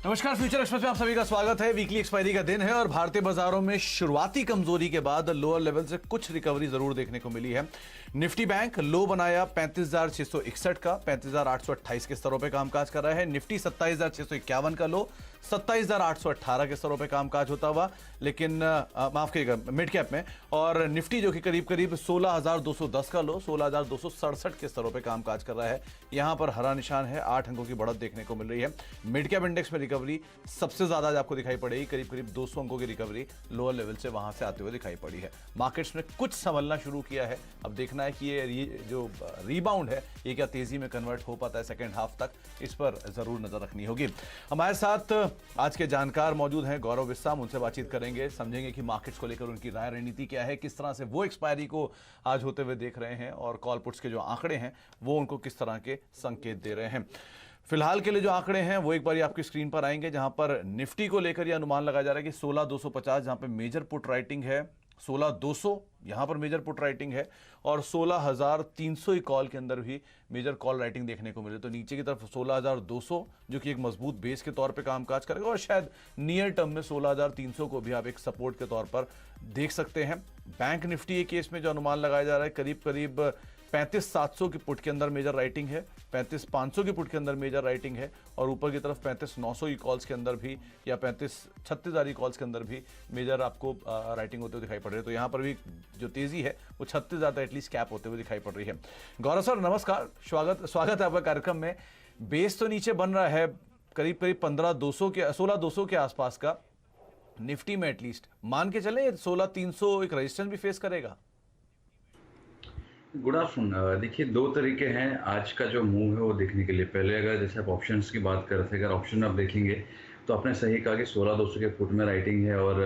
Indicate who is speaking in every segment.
Speaker 1: नमस्कार, future express में आप सभी का स्वागत है। वीकली एक्सपायरी का दिन है और भारतीय बाजारों में शुरुआती कमजोरी के बाद लोअर लेवल से कुछ रिकवरी जरूर देखने को मिली है। निफ्टी बैंक लो बनाया 35,661 का, 35,828 के स्तरों पे कामकाज कर रहा है। निफ्टी 27,651 का लो, 27,818 के स्तरों पे कामकाज होता हुआ, लेकिन माफ करिएगा मिड कैप में। और निफ्टी जो कि करीब करीब 16,210 का लो, 16,267 के स्तरों पे कामकाज कर रहा है। यहां पर हरा निशान है, 8 अंकों की बढ़त देखने को मिल रही है। मिड कैप इंडेक्स में रिकवरी सबसे ज्यादा आज आपको दिखाई पड़ेगी, करीब करीब 200 अंकों की रिकवरी लोअर लेवल से वहां से आते हुए दिखाई पड़ी है। मार्केट्स में कुछ संभलना शुरू किया है, अब देखना है कि ये जो रीबाउंड है ये क्या तेजी में कन्वर्ट हो पाता है सेकंड हाफ तक, इस पर जरूर नजर रखनी होगी। हमारे साथ आज के जानकार मौजूद हैं गौरव विस्साम, उनसे बातचीत करेंगे, समझेंगे कि मार्केट्स को लेकर उनकी राय रणनीति क्या है, किस तरह से वो एक्सपायरी को आज होते हुए देख रहे हैं और कॉल पुट्स के जो आंकड़े हैं वो उनको किस तरह के संकेत दे रहे हैं। फिलहाल के लिए जो आंकड़े हैं वो एक बार आपकी स्क्रीन पर आएंगे, जहां पर निफ्टी को लेकर यह अनुमान लगाया जा रहा है कि 16,250 जहां पर मेजर पुट राइटिंग है, 16,200 यहां पर मेजर पुट राइटिंग है और 16,300 कॉल के अंदर भी मेजर कॉल राइटिंग देखने को मिले। तो नीचे की तरफ 16,200 जो कि एक मजबूत बेस के तौर पे कामकाज करेगा और शायद नियर टर्म में 16,300 को भी आप एक सपोर्ट के तौर पर देख सकते हैं। बैंक निफ्टी के केस में जो अनुमान लगाया जा रहा है करीब करीब 35,700 की पुट के अंदर मेजर राइटिंग है, 35,500 की पुट के अंदर मेजर राइटिंग है और ऊपर की तरफ 35,900 की कॉल्स के अंदर भी या 36,000 की कॉल्स के अंदर भी मेजर आपको राइटिंग होते हुए दिखाई पड़ रही है। तो यहां पर भी जो तेजी है वो 36,000 एटलीस्ट कैप होते हुए दिखाई पड़ रही है। गौरव सर नमस्कार, स्वागत है आपका कार्यक्रम में। बेस तो नीचे बन रहा है करीब करीब 16,200 के आसपास का, निफ्टी में एटलीस्ट मान के चले 16,300 एक रेजिस्टेंस भी फेस करेगा।
Speaker 2: Good afternoon. देखिए, दो तरीके हैं आज का जो मूव है वो देखने के लिए। पहले अगर जैसे आप ऑप्शंस की बात कर रहे थे, अगर ऑप्शन आप देखेंगे तो आपने सही कहा कि 16,200 के फुट में राइटिंग है और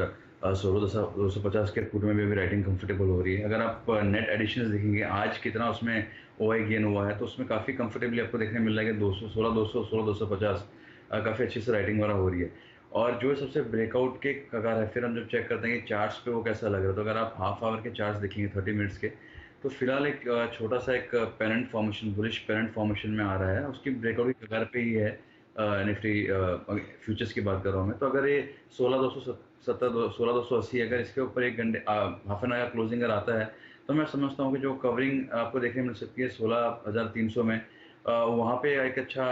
Speaker 2: 16,250 के फुट में भी राइटिंग कंफर्टेबल हो रही है। अगर आप नेट एडिशंस देखेंगे आज कितना उसमें ओआई गेन हुआ है तो उसमें काफ़ी कंफर्टेबली आपको देखने मिल रहा है कि 200 16,200 16,250 काफ़ी अच्छी से राइटिंग वाला हो रही है। और जो सबसे ब्रेकआउट के कगार है, फिर हम जब चेक करते हैं कि चार्ट्स पे वो कैसा लग रहा है, तो अगर आप हाफ आवर के चार्ट्स देखेंगे 30 मिनट्स के, तो फिलहाल एक छोटा सा एक parent formation, bullish parent formation में आ रहा है, उसकी ब्रेकआउट की कगार पे ही है। निफ्टी फ्यूचर्स की बात कर रहा हूँ मैं, तो अगर ये 16,270 16,280 अगर इसके ऊपर एक घंटे हाफ एन आवर क्लोजिंग अगर आता है तो मैं समझता हूँ कि जो कवरिंग आपको देखने मिल सकती है 16,300 में, वहाँ पे एक अच्छा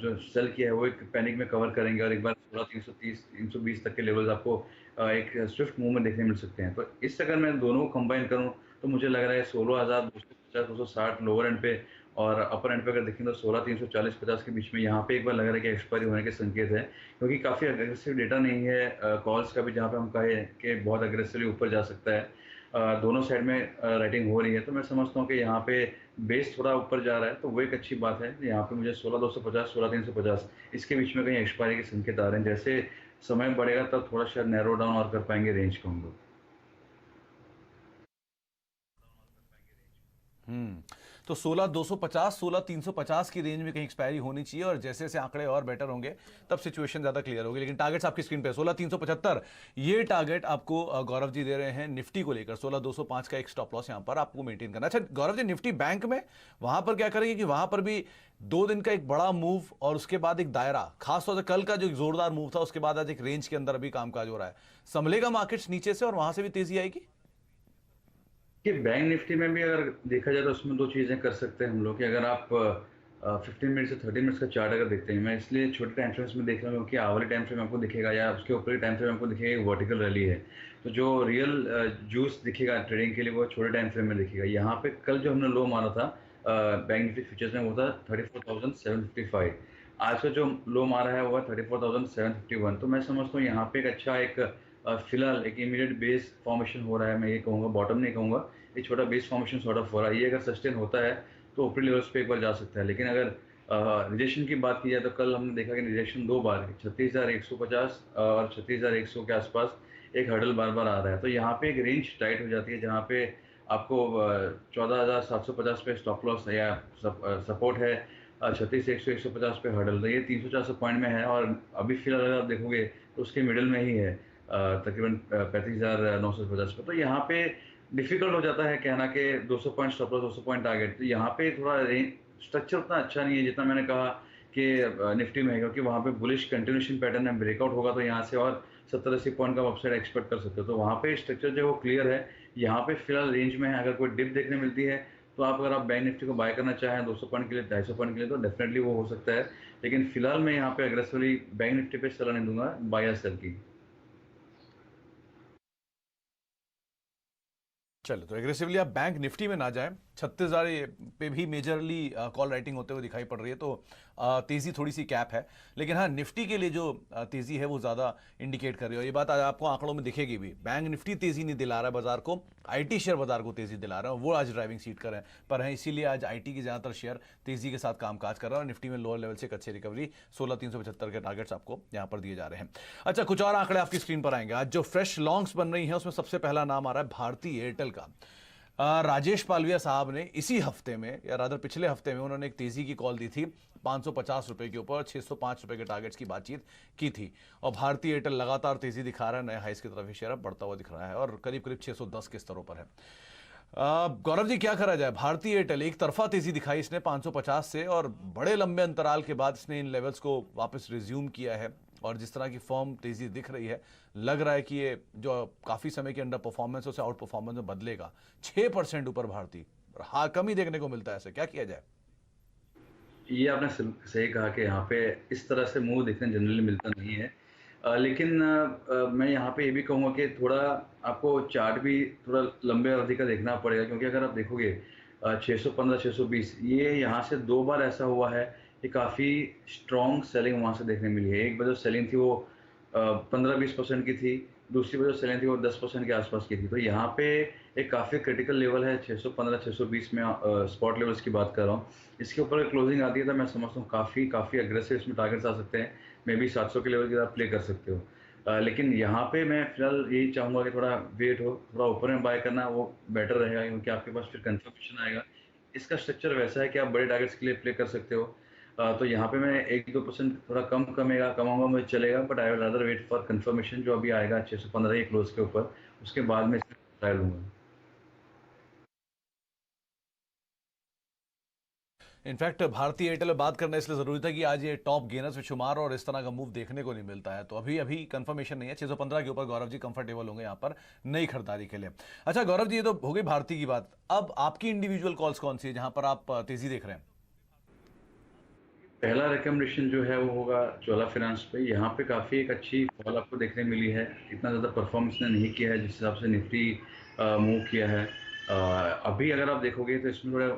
Speaker 2: जो सेल किया है वो एक पैनिक में कवर करेंगे और एक बार 16,330 320 तक के लेवल्स आपको एक स्विफ्ट मूवमेंट देखने मिल सकते हैं। तो इससे अगर मैं दोनों को कंबाइन करूँ तो मुझे लग रहा है 16,250 260 लोअर एंड पे और अपर एंड पे अगर देखें तो 16,340-50 के बीच में यहाँ पे एक बार लग रहा है कि एक्सपायरी होने के संकेत है, क्योंकि काफ़ी अग्रेसिव डेटा नहीं है कॉल्स का भी जहाँ पे हम कहें कि बहुत अग्रेसिवली ऊपर जा सकता है। दोनों साइड में राइटिंग हो रही है, तो मैं समझता हूँ कि यहाँ पे बेस थोड़ा ऊपर जा रहा है, तो वो एक अच्छी बात है। यहाँ पे मुझे 16,250 16,350 इसके बीच में कहीं एक्सपायरी के संकेत आ रहे हैं। जैसे समय बढ़ेगा तब थोड़ा शायद नैरो डाउन और कर पाएंगे रेंज को हम लोग।
Speaker 1: तो 16,250 16,350 की रेंज में कहीं एक्सपायरी होनी चाहिए और जैसे जैसे आंकड़े और बेटर होंगे तब सिचुएशन ज्यादा क्लियर होगी। लेकिन टारगेट्स आपकी स्क्रीन पे 16,375 ये टारगेट आपको गौरव जी दे रहे हैं निफ्टी को लेकर। 16,205 का एक स्टॉप लॉस यहां पर आपको मेंटेन करना। अच्छा गौरव जी, निफ्टी बैंक में वहां पर क्या करेंगे कि वहां पर भी 2 दिन का एक बड़ा मूव और उसके बाद एक दायरा, खासतौर से कल का जो जोरदार मूव था उसके बाद आज एक रेंज के अंदर अभी कामकाज हो रहा है, संभलेगा मार्केट्स नीचे से और वहां से भी तेजी आएगी?
Speaker 2: कि बैंक निफ्टी में भी अगर देखा जाए तो उसमें दो चीज़ें कर सकते हैं हम लोग कि अगर आप 15 मिनट से 30 मिनट्स का चार्ट अगर देखते हैं, मैं इसलिए छोटे टाइम फ्रेम्स में देख रहा हूँ क्योंकि आवली टाइम फ्रेम आपको दिखेगा या उसके ऊपर टाइम फ्रेम आपको दिखेगा वर्टिकल रैली है, तो जो रियल जूस दिखेगा ट्रेडिंग के लिए वो छोटे टाइम फ्रेम में दिखेगा। यहाँ पे कल जो हमने लो मारा था बैंक निफ्टी फ्यूचर्स में वो था 34,755, आज का जो लो मारा है वो है 34,751। तो मैं समझता हूँ यहाँ पे एक अच्छा एक फिलहाल एक इमीडिएट बेस फॉर्मेशन हो रहा है। मैं ये कहूँगा, बॉटम नहीं कहूँगा, एक छोटा बेस फॉर्मेशन सॉर्ट ऑफ हो रहा है। ये अगर सस्टेन होता है तो ऊपरी लेवल्स पे एक बार जा सकता है। लेकिन अगर रिजेक्शन की बात की जाए तो कल हमने देखा कि रिजेक्शन 2 बार 36,150 और 36,100 के आसपास एक हर्डल बार बार आ रहा है। तो यहाँ पे एक रेंज टाइट हो जाती है जहाँ पे आपको 14,750 पे स्टॉप लॉस या सपोर्ट है, 36,100 150 पे हर्डल, तो ये 300-400 पॉइंट में है और अभी फिलहाल अगर आप देखोगे तो उसके मिडिल में ही है तकरीबन 35,950 पे। तो यहाँ पे डिफिकल्ट हो जाता है कहना कि 200 point stop loss 200 point target. तो यहाँ पे थोड़ा रेंज स्ट्रक्चर उतना अच्छा नहीं है जितना मैंने कहा कि निफ्टी में है, क्योंकि वहाँ पे बुलिश कंटिन्यूएशन पैटर्न है, ब्रेकआउट होगा तो यहाँ से और 70-80 पॉइंट का अपसाइड एक्सपेक्ट कर सकते हो। तो वहाँ पे स्ट्रक्चर जो है वो क्लियर है। यहाँ पे फिलहाल रेंज में है, अगर कोई डिप देखने मिलती है तो अगर आप बैंक निफ्टी को बाय करना चाहें 200 पॉइंट के लिए, 250 पॉइंट के लिए, तो डेफिनेटली वो हो सकता है। लेकिन फिलहाल मैं यहाँ पे अग्रेसिवली बैंक निफ्टी पे सलाह नहीं दूंगा बाय या सेल की।
Speaker 1: चलो, तो एग्रेसिवली आप बैंक निफ्टी में ना जाएं। 36,000 पे भी मेजरली कॉल राइटिंग होते हुए दिखाई पड़ रही है, तो तेजी थोड़ी सी कैप है। लेकिन हाँ, निफ्टी के लिए जो तेजी है वो ज्यादा इंडिकेट कर रही है, और ये बात आज आपको आंकड़ों में दिखेगी भी। बैंक निफ्टी तेजी नहीं दिला रहा है बाजार को, आईटी शेयर बाजार को तेजी दिला रहा है, वो आज ड्राइविंग सीट पर है। इसीलिए आज आईटी के ज्यादातर शेयर तेजी के साथ कामकाज कर रहा है, और निफ्टी में लोअर लेवल से एक अच्छी रिकवरी 16,375 के टारगेट्स आपको यहां पर दिए जा रहे हैं। अच्छा, कुछ और आंकड़े आपकी स्क्रीन पर आएंगे। आज जो फ्रेश लॉन्ग्स बन रही हैं उसमें सबसे पहला नाम आ रहा है भारती एयरटेल का। राजेश पालविया साहब ने इसी हफ्ते में, या रादर पिछले हफ्ते में, उन्होंने एक तेजी की कॉल दी थी 550 रुपए के ऊपर, 605 रुपए के टारगेट्स की बातचीत की थी। और भारतीय एयरटेल लगातार तेजी दिखा रहा है, नए हाइस की तरफ शेयर बढ़ता हुआ दिख रहा है और करीब करीब 610 के स्तरों पर है। गौरव जी, क्या करा जाए? भारतीय एयरटेल एक तरफा तेजी दिखाई इसने 550 से, और बड़े लंबे अंतराल के बाद इसने इन लेवल्स को वापस रिज्यूम किया है। और जिस तरह की फॉर्म तेजी दिख रही है, लग रहा है कि ये जो काफी समय की अंडर परफॉर्मेंस उसे आउट परफॉर्मेंस में बदलेगा। 6% ऊपर भारती, हाँ कम ही देखने को मिलता है, ऐसे क्या किया जाए?
Speaker 2: ये आपने सही कहा कि यहाँ पे इस तरह से मूव देखने जनरली मिलता नहीं है। लेकिन मैं यहाँ पे ये भी कहूँगा कि थोड़ा आपको चार्ट भी थोड़ा लंबे अवधि का देखना पड़ेगा, क्योंकि अगर आप देखोगे 615 620, ये यहाँ से 2 बार ऐसा हुआ है कि काफ़ी स्ट्रॉन्ग सेलिंग वहाँ से देखने मिली है। एक बार जो सेलिंग थी वो 15-20% की थी, दूसरी बार जो सेलिंग थी वो 10% के आसपास की थी। तो यहाँ पे एक काफ़ी क्रिटिकल लेवल है 615 620 में, स्पॉट लेवल्स की बात कर रहा हूँ। इसके ऊपर क्लोजिंग आती है तो मैं समझता हूँ काफ़ी काफ़ी अग्रेसिव इसमें टारगेट्स आ सकते हैं। मे बी 700 के लेवल की आप प्ले कर सकते हो। लेकिन यहाँ पे मैं फिलहाल यही चाहूँगा कि थोड़ा वेट हो, थोड़ा ऊपर में बाय करना वो बेटर रहेगा, क्योंकि आपके पास फिर कंफर्मेशन आएगा। इसका स्ट्रक्चर वैसा है कि आप बड़े टारगेट्स के लिए प्ले कर सकते हो। तो यहाँ पे मैं 1-2% थोड़ा कम कमेगा कमाऊंगा मुझे चलेगा, but I will rather wait for confirmation जो अभी आएगा 615 के क्लोज के ऊपर, उसके बाद में इसमें ट्राई लूंगा।
Speaker 1: इनफैक्ट भारतीय एयरटेल में बात करना इसलिए जरूरी था कि आज ये टॉप गेनर्स में शुमार, और इस तरह का मूव देखने को नहीं मिलता है। तो अभी अभी कंफर्मेशन नहीं है, 615 के ऊपर गौरव जी कंफर्टेबल होंगे यहाँ पर नई खरीदारी के लिए। अच्छा गौरव जी, ये तो हो गई भारतीय की बात। अब आपकी इंडिविजुअल कॉल्स कौन सी है जहां पर आप तेजी देख रहे हैं?
Speaker 2: पहला रिकमेंडेशन जो है वो होगा चोला फाइनेंस पे। यहाँ पे काफ़ी एक अच्छी फॉल आपको देखने मिली है, इतना ज़्यादा परफॉर्मेंस ने नहीं किया है जिस हिसाब से निफ्टी मूव किया है। अभी अगर आप देखोगे तो इसमें थोड़े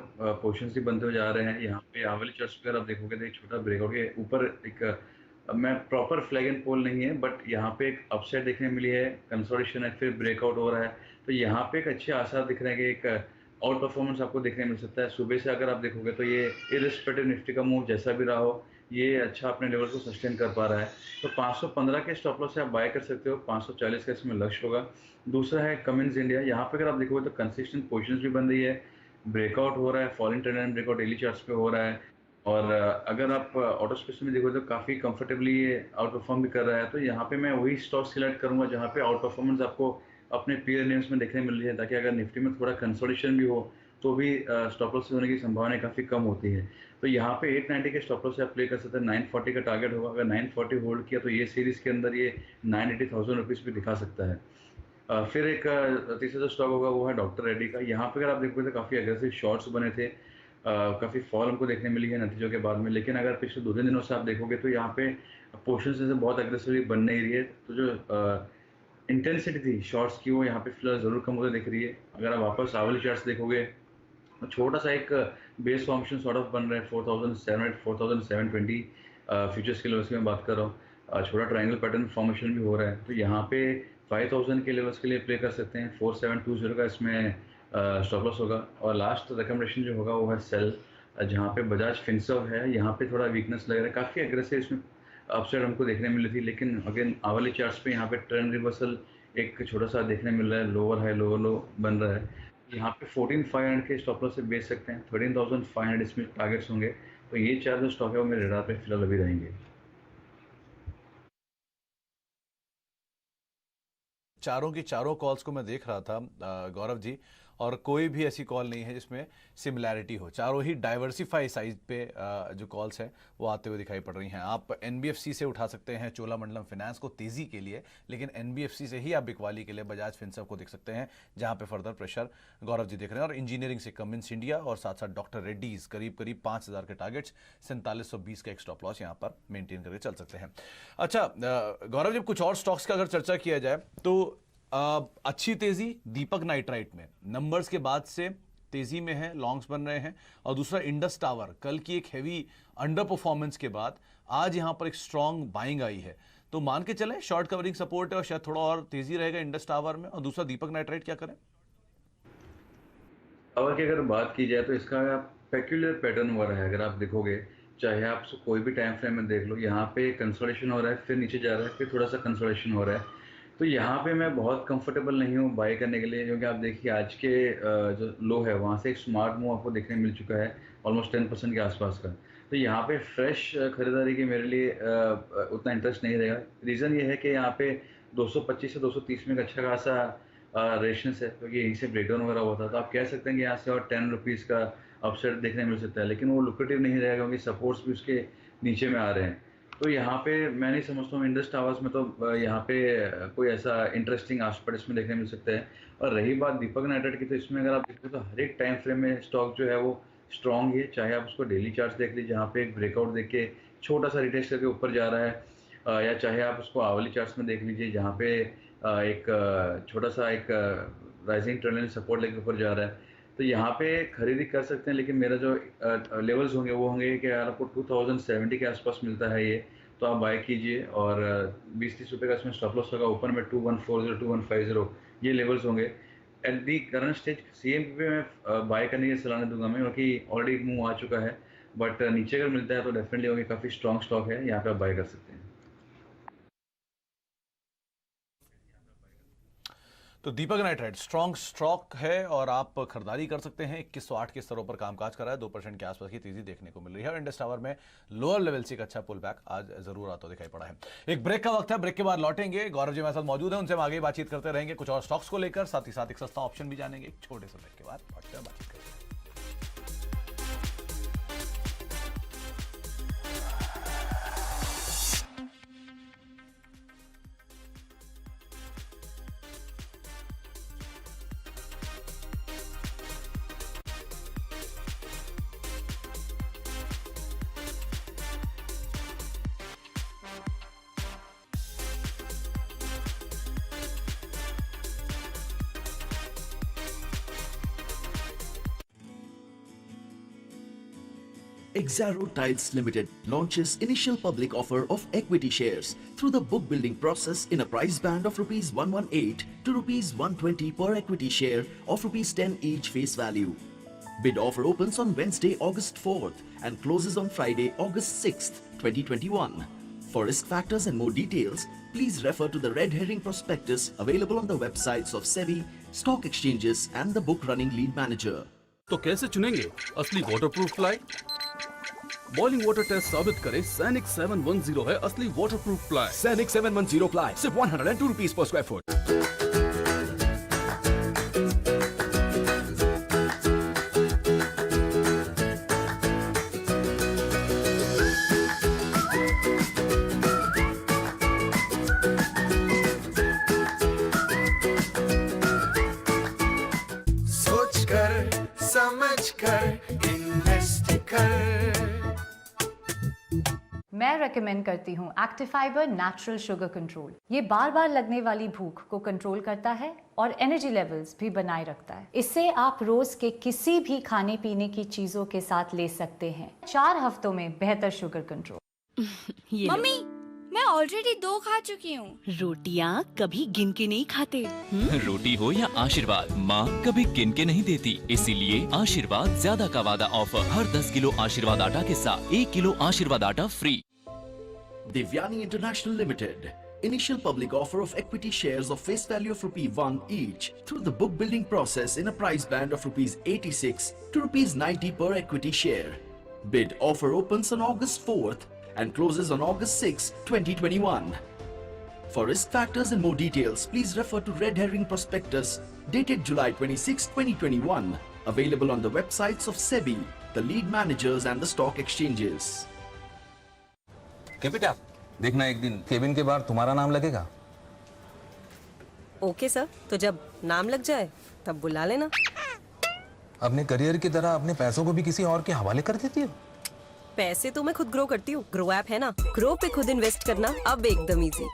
Speaker 2: पोर्शंस ही बनते हुए जा रहे हैं। यहाँ पे आवली चार्ट्स पे अगर आप देखोगे तो एक छोटा ब्रेकआउट के ऊपर एक मैं प्रॉपर फ्लैग एंड पोल नहीं है, बट यहाँ पे एक अपसाइड देखने मिली है, कंसोलिडेशन है, फिर ब्रेकआउट हो रहा है। तो यहाँ पे एक अच्छे आसार दिख रहे हैं कि एक आउट परफॉर्मेंस आपको देखने मिल सकता है। सुबह से अगर आप देखोगे तो ये इरिस्पेक्टिव निफ्टी का मूव जैसा भी रहा हो, ये अच्छा अपने लेवल को सस्टेन कर पा रहा है। तो 515 के स्टॉप लॉस से आप बाय कर सकते हो, 540 का इसमें लक्ष्य होगा। दूसरा है कमिंस इंडिया। यहाँ पे अगर आप देखोगे तो कंसिस्टेंट पोजीशंस भी बन रही है, ब्रेकआउट हो रहा है, falling trend and breakout daily charts पे हो रहा है। और अगर आप ऑटो स्पेस में देखोगे तो काफ़ी कंफर्टेबली ये आउट परफॉर्म भी कर रहा है। तो यहाँ पे मैं वही स्टॉक सिलेक्ट करूंगा जहाँ पे आउट परफॉर्मेंस आपको अपने पीयर नेम्स में देखने मिल रही है, ताकि अगर निफ्टी में थोड़ा कंसोलिडेशन भी हो तो भी स्टॉप लॉस होने की संभावना काफ़ी कम होती है। तो यहाँ पे 890 के स्टॉप लॉस से आप प्ले कर सकते हैं। 940 का टारगेट होगा, अगर 940 होल्ड किया तो ये सीरीज के अंदर ये 980,000 रुपीज़ भी दिखा सकता है। फिर एक तीसरा जो स्टॉक होगा वो है डॉक्टर रेड्डी का। यहाँ पे अगर आप देखोगे तो काफ़ी अग्रेसिव शॉर्ट्स बने थे, काफ़ी फॉल हमको देखने मिली है नतीजों के बाद में। लेकिन अगर पिछले 2-3 दिनों से आप देखोगे तो यहाँ पे पोर्शन से बहुत अग्रेसिवली बन नहीं रही है। तो जो इंटेंसिटी थी शॉर्ट्स की वो यहाँ पे फिलहाल ज़रूर कम होते दिख रही है। अगर आप वापस आवली चार्ट्स देखोगे, छोटा सा एक बेस फॉर्मेशन सॉर्ट ऑफ बन रहा है 4700 4720 फ्यूचर्स के लेवल्स की मैं बात कर रहा हूँ। छोटा ट्रायंगल पैटर्न फॉर्मेशन भी हो रहा है। तो यहाँ पे 5000 के लेवल्स के लिए प्ले कर सकते हैं। 4720 का इसमें स्टॉप लॉस होगा। और लास्ट रिकमेंडेशन जो होगा वो है सेल, जहाँ पे बजाज फिनसर्व है। यहाँ पे थोड़ा वीकनेस लग रहा है, काफ़ी एग्रेसिव इसमें अपसाइड हमको देखने मिली थी। लेकिन अगेन आवाली चार्ट्स पे यहाँ पे ट्रेंड रिवर्सल एक छोटा सा देखने मिल रहा है, लोअर हाई लोअर लो बन रहा है। यहाँ पे 14,500 के स्टॉप लॉस से बेच सकते हैं, 13,500 इसमें टारगेट्स होंगे। तो ये चार जो स्टॉक है वो मेरे रेडार पे फिलहाल अभी रहेंगे।
Speaker 1: चारों की चारों कॉल्स को मैं देख रहा था गौरव जी, और कोई भी ऐसी कॉल नहीं है जिसमें सिमिलैरिटी हो। चारों ही डाइवर्सिफाई साइज पे जो कॉल्स हैं वो आते हुए दिखाई पड़ रही हैं। आप एनबीएफसी से उठा सकते हैं चोलामंडलम फाइनेंस को तेजी के लिए, लेकिन एनबीएफसी से ही आप बिकवाली के लिए बजाज फिनसर्व को देख सकते हैं, जहां पे फर्दर प्रेशर गौरव जी देख रहे हैं। और इंजीनियरिंग से कमिंस इंडिया और साथ साथ डॉक्टर रेड्डीज करीब 5000 के टारगेट्स, 4720 का एक स्टॉप लॉस यहां पर मेंटेन करके चल सकते हैं। अच्छा गौरव, जब कुछ और स्टॉक्स का अगर चर्चा किया जाए तो अच्छी तेजी दीपक नाइट्राइट में नंबर्स के बाद से तेजी में है, लॉन्ग्स बन रहे हैं। और दूसरा इंडस टावर, कल की एक हैवी अंडर परफॉर्मेंस के बाद आज यहां पर एक स्ट्रांग बाइंग आई है, तो मान के चलें शॉर्ट कवरिंग सपोर्ट है और शायद थोड़ा और तेजी रहेगा इंडस टावर में। और दूसरा दीपक नाइट्राइट क्या करें?
Speaker 2: टावर की अगर बात की जाए तो इसका पेक्यूलर पैटर्न हो रहा है। अगर आप देखोगे, चाहे आप कोई भी टाइम फ्रेम में देख लो, यहाँ पे कंसोलिडेशन हो रहा है, फिर नीचे जा रहा है, फिर थोड़ा सा कंसोलिडेशन हो रहा है। तो यहाँ पे मैं बहुत कंफर्टेबल नहीं हूँ बाय करने के लिए, क्योंकि आप देखिए आज के जो लो है वहाँ से एक स्मार्ट मूव आपको देखने मिल चुका है ऑलमोस्ट 10% के आसपास का। तो यहाँ पे फ्रेश खरीदारी के मेरे लिए उतना इंटरेस्ट नहीं रहेगा। रीज़न ये है कि यहाँ पे 225 से 230 में एक अच्छा खासा रेशंस है, क्योंकि यहीं से ब्रेकडाउन वगैरह होता है। तो आप कह सकते हैं कि यहाँ से और 10 रुपीज़ का अपसाइड देखने मिल सकता है, लेकिन वो लुक्रेटिव नहीं रहेगा क्योंकि सपोर्ट्स भी उसके नीचे में आ रहे हैं। तो यहाँ पे मैं नहीं समझता हूँ इंडस टावर्स में तो यहाँ पे कोई ऐसा इंटरेस्टिंग आस्पेक्ट इसमें देखने मिल सकता है। और रही बात दीपक नाइट्राइट की, तो इसमें अगर आप देखो तो हर एक टाइम फ्रेम में स्टॉक जो है वो स्ट्रॉन्ग है। चाहे आप उसको डेली चार्ट्स देख लीजिए, जहाँ पे एक ब्रेकआउट देख के छोटा सा रिटेस्ट करके ऊपर जा रहा है, या चाहे आप उसको आवली चार्ट्स में देख लीजिए, जहाँ पे एक छोटा सा एक राइजिंग ट्रेंड लाइन सपोर्ट लेके ऊपर जा रहा है। तो यहाँ पे खरीदी कर सकते हैं, लेकिन मेरा जो लेवल्स होंगे वो होंगे कि यार आपको 2070 के आसपास मिलता है ये, तो आप बाय कीजिए। और 20-30 रुपये का इसमें स्टॉप लॉस होगा। ऊपर में 2140 2150 ये लेवल्स होंगे। At the current stage CMP पे मैं बाय करने की सलाह दूंगा मैं, क्योंकि ऑलरेडी मूव आ चुका है। बट नीचे अगर मिलता है तो डेफिनेटली होगी, काफ़ी स्ट्रॉन्ग स्टॉक है, यहाँ पे आप बाय कर सकते हैं।
Speaker 1: तो दीपक नाइट्राइट स्ट्रॉन्ग स्टॉक है और आप खरीदारी कर सकते हैं। 2108 के स्तरों पर कामकाज कर रहा है, 2% के आसपास की तेजी देखने को मिल रही है। और इंडस टावर में लोअर लेवल से एक अच्छा पुल बैक आज जरूर आता दिखाई पड़ा है। एक ब्रेक का वक्त है, ब्रेक के बाद लौटेंगे। गौरव जी हमारे साथ मौजूद है, उनसे हम आगे बातचीत करते रहेंगे कुछ और स्टॉक्स को लेकर, साथ ही साथ एक सस्ता ऑप्शन भी जानेंगे। एक छोटे से ब्रेक के बाद बातचीत करेंगे।
Speaker 3: Exaro Tiles Limited launches initial public offer of equity shares through the book building process in a price band of rupees 118 to rupees 120 per equity share of rupees 10 each face value. Bid offer opens on Wednesday, August 4th and closes on Friday, August 6th, 2021. For risk factors and more details, please refer to the red herring prospectus available on the websites of SEBI, stock exchanges and the book running lead manager.
Speaker 4: तो कैसे चुनेंगे असली waterproof ply? Boiling water test साबित करे सैनिक 710 है असली waterproof ply.
Speaker 5: सैनिक 710 प्लाई सिर्फ 102 रुपीस पर स्क्वायर फुट।
Speaker 6: सोच कर समझ कर इन्वेस्ट कर।
Speaker 7: मैं रेकमेंड करती हूँ active fibre natural sugar control. ये बार बार लगने वाली भूख को कंट्रोल करता है और एनर्जी लेवल्स भी बनाए रखता है। इससे आप रोज के किसी भी खाने पीने की चीजों के साथ ले सकते हैं। 4 हफ्तों में बेहतर शुगर कंट्रोल।
Speaker 8: मम्मी, मैं ऑलरेडी 2 खा चुकी हूँ।
Speaker 9: रोटियाँ कभी गिन के नहीं खाते।
Speaker 10: रोटी हो या आशीर्वाद, माँ कभी गिन के नहीं देती। इसीलिए आशीर्वाद ज्यादा का वादा ऑफर। हर 10 किलो आशीर्वाद आटा के साथ 1 किलो आशीर्वाद आटा free.
Speaker 3: Devyani International Limited. Initial public offer of equity shares of face value of ₹1 each through the book building process in a price band of ₹86 to ₹90 per equity share. Bid offer opens on August 4th and closes on August 6, 2021. For risk factors and more details, please refer to Red Herring Prospectus dated July 26, 2021, available on the websites of SEBI, the lead managers and the stock exchanges.
Speaker 11: बेटा देखना एक दिन cabin के बाहर तुम्हारा नाम लगेगा।
Speaker 9: Okay sir, तो जब नाम लग जाए तब बुला लेना।
Speaker 11: अपने करियर की तरह अपने पैसों को भी किसी और के हवाले कर देती हो।
Speaker 9: पैसे तो मैं खुद ग्रो करती हूँ, ग्रो ऐप है ना, ग्रो पे खुद इन्वेस्ट करना अब एकदम इजी।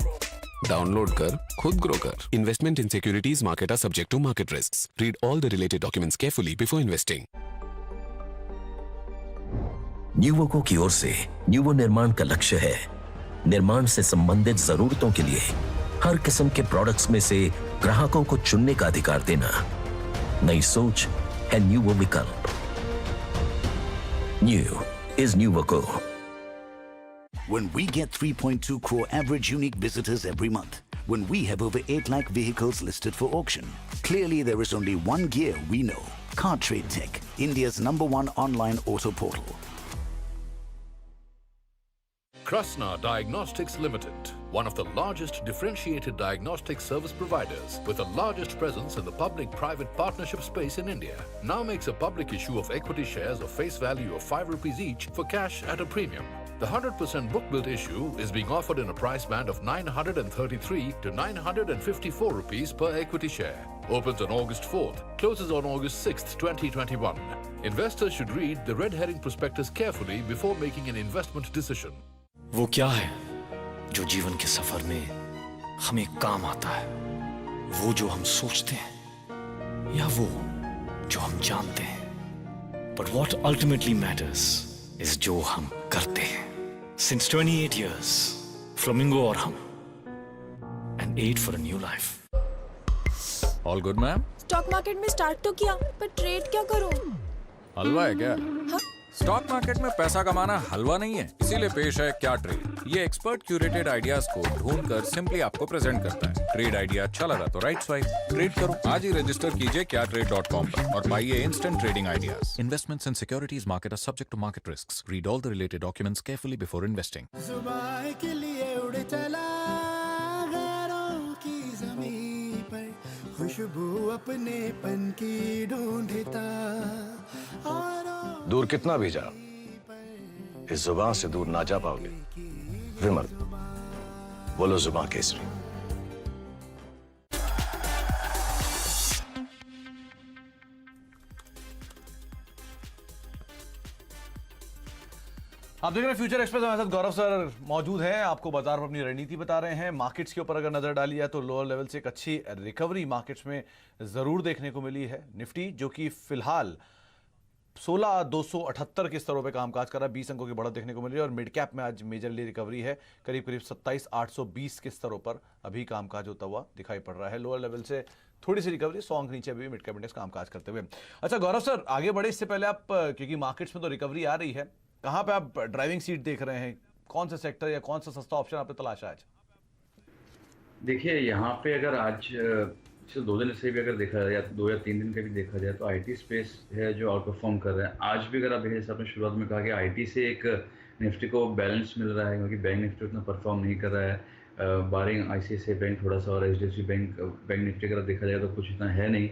Speaker 12: डाउनलोड कर, खुद ग्रो कर। Investment in securities market are subject to market risks. Read all the related documents carefully before investing.
Speaker 13: न्यूवो की ओर से न्यूवो निर्माण का लक्ष्य है निर्माण से संबंधित जरूरतों के लिए हर किस्म के प्रोडक्ट्स में से ग्राहकों को चुनने का अधिकार देना। नई सोच है न्यूवो विकल्प। New is Nuvoco.
Speaker 14: When we get 3.2 crore average unique visitors every month, when we have over 8 lakh vehicles listed for auction, clearly there is only one gear we know: Car Trade Tech, India's #1 online auto portal.
Speaker 15: Krasna Diagnostics Limited, one of the largest differentiated diagnostic service providers with the largest presence in the public-private partnership space in India, now makes a public issue of equity shares of face value of 5 rupees each for cash at a premium. The 100% book-built issue is being offered in a price band of 933 to 954 rupees per equity share. Opens on August 4th, closes on August 6th, 2021. Investors should read the red herring prospectus carefully before making an investment decision.
Speaker 16: वो क्या है जो जीवन के सफर में हमें काम आता है? वो जो हम सोचते हैं या वो जो हम जानते हैं? But what ultimately matters is जो हम करते हैं. Since 28 years, Flamingo और हम, an aid for a new life.
Speaker 17: All good, ma'am?
Speaker 8: Stock market में स्टार्ट तो किया, पर ट्रेड क्या करूं?
Speaker 17: हलवा है क्या?
Speaker 8: हाँ?
Speaker 17: स्टॉक मार्केट में पैसा कमाना हलवा नहीं है, इसीलिए पेश है क्या ट्रेड। ये एक्सपर्ट क्यूरेटेड आइडियाज को ढूंढकर सिंपली आपको प्रेजेंट करता है। ट्रेड आइडिया अच्छा लगा तो राइट स्वाइप, ट्रेड करो। आज ही रजिस्टर कीजिए kyatrade.com पर और पाइए instant trading ideas. Investments in securities market are subject to market risks. Read all the related documents carefully before investing.
Speaker 6: जुबान के लिए उड़ चला गैरों की ज़मीं पर, खुशबू अपने पन की ढूंढता।
Speaker 18: दूर कितना भी जाओ, इस जुबान से दूर ना जा पाओगे। विमल, बोलो जुबान केसरी।
Speaker 1: आप देख रहे हैं फ्यूचर एक्सप्रेस। हमारे साथ गौरव सर मौजूद हैं, आपको बाजार पर अपनी रणनीति बता रहे हैं। मार्केट्स के ऊपर अगर नजर डाली जाए तो लोअर लेवल से एक अच्छी रिकवरी मार्केट्स में जरूर देखने को मिली है। निफ्टी जो कि फिलहाल 16,278 के स्तरों पे कामकाज कर रहा है, 20 अंकों की बढ़त देखने को मिल रही है और मिड कैप में आज मेजरली रिकवरी है। करीब करीब 27,820 के स्तरों पर अभी कामकाज होता हुआ दिखाई पड़ रहा है। लोअर लेवल से थोड़ी सी रिकवरी, 100 अंक नीचे अभी मिड कैप इंडेक्स कामकाज करते हुए। अच्छा गौरव सर, आगे बढ़े इससे पहले आप, क्योंकि मार्केट्स में तो रिकवरी आ रही है, कहाँ पे आप ड्राइविंग सीट देख रहे हैं? कौन सा सेक्टर या कौन सा सस्ता ऑप्शन आपने तलाशा आज?
Speaker 2: देखिए यहाँ पे अगर आज पिछले 2 दिन से भी अगर देखा जाए या 2 या 3 दिन का भी देखा जाए तो आईटी स्पेस है जो आउट परफॉर्म कर रहा है। आज भी अगर आप देखें, जैसे आपने शुरुआत में कहा कि आईटी से एक निफ्टी को बैलेंस मिल रहा है, क्योंकि बैंक निफ्टी उतना परफॉर्म नहीं कर रहा है। बारिंग आईसीआईसीआई बैंक थोड़ा सा और एचडीएफसी बैंक निफ्टी अगर देखा जाए तो कुछ इतना है नहीं।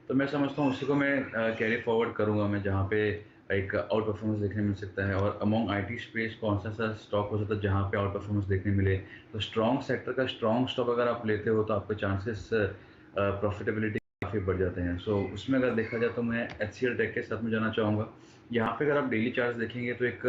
Speaker 2: तो मैं समझता हूँ उसी को मैं कैरी फॉरवर्ड करूँगा मैं, जहाँ पे एक आउट परफॉर्मेंस देखने मिल सकता है। और अमॉन्ग आईटी स्पेस कौन सा स्टॉक हो सकता है जहाँ पे आउट परफॉर्मेंस देखने मिले? तो स्ट्रॉन्ग सेक्टर का स्ट्रॉन्ग स्टॉक अगर आप लेते हो तो आपके चांसेस प्रॉफिटेबिलिटी काफ़ी बढ़ जाते हैं। सो उसमें अगर देखा जाए तो मैं HCL टेक के साथ में जाना चाहूँगा। यहाँ पे अगर आप डेली चार्ट्स देखेंगे तो एक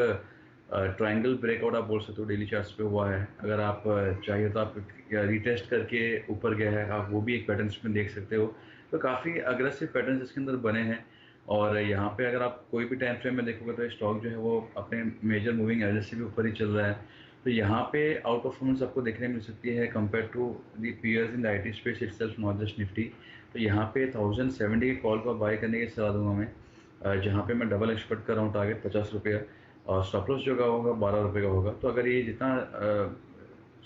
Speaker 2: ट्रायंगल ब्रेकआउट आप बोल सकते हो डेली चार्ट्स पे हुआ है। अगर आप चाहिए तो आप रीटेस्ट करके ऊपर गया है, आप वो भी एक पैटर्न में देख सकते हो। तो काफ़ी अग्रेसिव पैटर्न इसके अंदर बने हैं। और यहाँ पे अगर आप कोई भी टाइम फ्रेम में देखोगे तो स्टॉक जो है वो अपने मेजर मूविंग एवरेज से भी ऊपर ही चल रहा है। तो यहाँ पे आउट परफॉर्मेंस आपको देखने मिल सकती है compare to the peers in the IT space itself, not just Nifty. तो यहाँ पे 1070 के कॉल को बाय करने की सलाह दूंगा मैं, जहाँ पे मैं डबल एक्सपेक्ट कर रहा हूँ टारगेट 50 रुपये और स्टॉप लॉस जो का होगा 12 रुपये का होगा। तो अगर ये जितना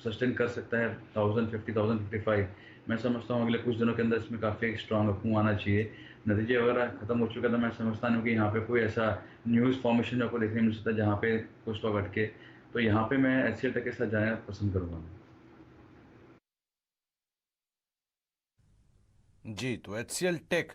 Speaker 2: सस्टेन कर सकता है 1050, 1055, मैं समझता हूँ अगले कुछ दिनों के अंदर इसमें काफ़ी एक स्ट्रॉन्ग अप आना चाहिए। नतीजे वगैरह खत्म हो चुका था, मैं समझता हूँ कि यहाँ पे कोई ऐसा न्यूज़ फॉर्मेशन आपको देखने मिल सकता है जहाँ पे कुछ स्टॉक अटके। तो यहाँ पे मैं HCL टेक के साथ जाना पसंद करूँगा।
Speaker 1: जी, तो HCL टेक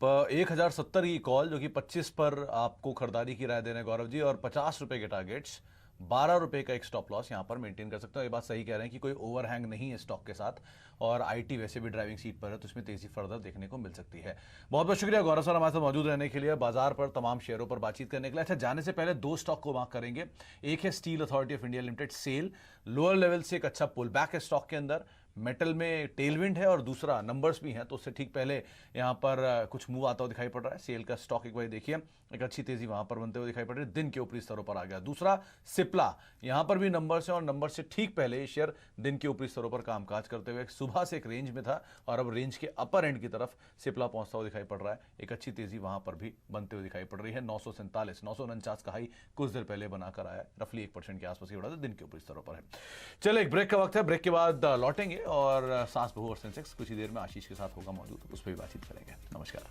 Speaker 1: 1070 की कॉल, जो कि 25 पर आपको खरीदारी की राय दे रहे हैं गौरव जी, और 50 रुपए के टारगेट्स, 12 रुपए का एक स्टॉप लॉस यहां पर मेंटेन कर सकते हो। ये बात सही कह रहे हैं कि कोई ओवरहैंग नहीं है स्टॉक के साथ, और आईटी वैसे भी ड्राइविंग सीट पर है, तो इसमें तेजी फर्दर देखने को मिल सकती है। बहुत बहुत शुक्रिया गौरव सर हमारे साथ मौजूद रहने के लिए, बाजार पर तमाम शेयरों पर बातचीत करने के लिए। अच्छा, जाने से पहले दो स्टॉक को मार्क करेंगे। एक है Steel Authority of India Limited, SAIL lower level से एक अच्छा पुल बैक है स्टॉक के अंदर, मेटल में टेलविंड है, और दूसरा नंबर्स भी हैं, तो उससे ठीक पहले यहाँ पर कुछ मूव आता हुआ दिखाई पड़ रहा है। सेल का स्टॉक एक बार देखिए, एक अच्छी तेजी वहां पर बनते हुए दिखाई पड़ रही है, दिन के ऊपरी स्तरों पर आ गया। दूसरा सिप्ला, यहाँ पर भी नंबर्स हैं, और नंबर से ठीक पहले ये शेयर दिन के ऊपरी स्तरों पर कामकाज करते हुए सुबह से एक रेंज में था, और अब रेंज के अपर एंड की तरफ सिप्ला पहुंचता हुआ दिखाई पड़ रहा है। एक अच्छी तेजी वहां पर भी बनते हुए दिखाई पड़ रही है। 947 का हाई कुछ देर पहले बनाकर आया है, रफली 1% के आसपास ही बढ़ा था, दिन के ऊपरी स्तरों पर है। चलो, एक ब्रेक का वक्त है, ब्रेक के बाद लौटेंगे और सास बहू और सेंसेक्स कुछ ही देर में आशीष के साथ होगा मौजूद, उस पर भी बातचीत करेंगे। नमस्कार।